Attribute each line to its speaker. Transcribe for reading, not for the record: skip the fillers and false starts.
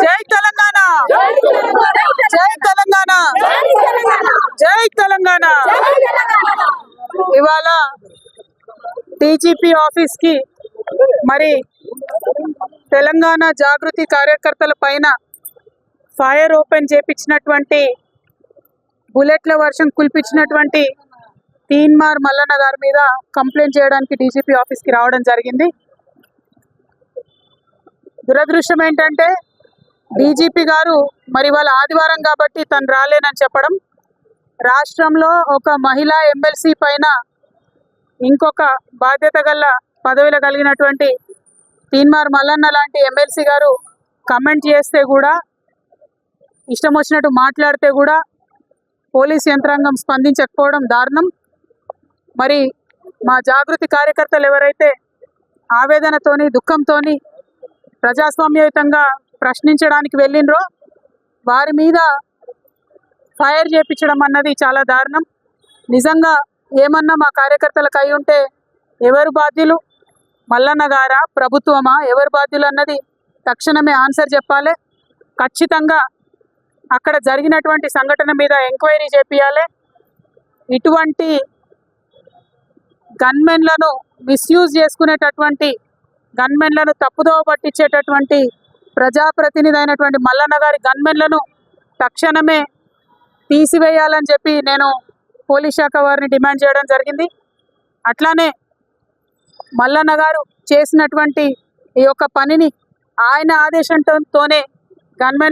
Speaker 1: జై తెలంగాణ, జై తెలంగాణ, జై తెలంగాణ. ఇవాళ డీజీపీ ఆఫీస్ కి మరి తెలంగాణ జాగృతి కార్యకర్తల పైన ఫైర్ ఓపెన్ చేపించినటువంటి బుల్లెట్ల వర్షం కుల్పించినటువంటి తీన్మార్ మల్లన్న గారి మీద కంప్లైంట్ చేయడానికి డీజీపీ ఆఫీస్కి రావడం జరిగింది. దురదృష్టం ఏంటంటే డీజీపీ గారు మరి వాళ్ళ ఆదివారం కాబట్టి తను రాలేనని చెప్పడం, రాష్ట్రంలో ఒక మహిళా ఎమ్మెల్సీ పైన ఇంకొక బాధ్యత గల పదవిలో కలిగినటువంటి తీన్మార్ మల్లన్న లాంటి ఎమ్మెల్సీ గారు కమెంట్ చేస్తే కూడా, ఇష్టం వచ్చినట్టు మాట్లాడితే కూడా పోలీస్ యంత్రాంగం స్పందించకపోవడం దారుణం. మరి మా జాగృతి కార్యకర్తలు ఎవరైతే ఆవేదనతోని దుఃఖంతోని ప్రజాస్వామ్యయుతంగా ప్రశ్నించడానికి వెళ్ళినరో వారి మీద ఫైర్ చేపించడం అన్నది చాలా దారుణం. నిజంగా ఏమన్నా మా కార్యకర్తలకు అయి ఉంటే ఎవరు బాధ్యులు? మల్లన్న గారా, ప్రభుత్వమా? ఎవరు బాధ్యులు అన్నది తక్షణమే ఆన్సర్ చెప్పాలి. ఖచ్చితంగా అక్కడ జరిగినటువంటి సంఘటన మీద ఎంక్వైరీ చేపియాలి. ఇటువంటి గన్మెన్లను మిస్యూజ్ చేసుకునేటటువంటి, గన్మెన్లను తప్పుదోవ పట్టించేటటువంటి ప్రజాప్రతినిధి అయినటువంటి మల్లన్న గారి గన్మెన్లను తక్షణమే తీసివేయాలని చెప్పి నేను పోలీస్ శాఖ వారిని డిమాండ్ చేయడం జరిగింది. అట్లానే మల్లన్న గారు చేసినటువంటి ఈ యొక్క పనిని ఆయన ఆదేశంతోనే గన్మెన్లు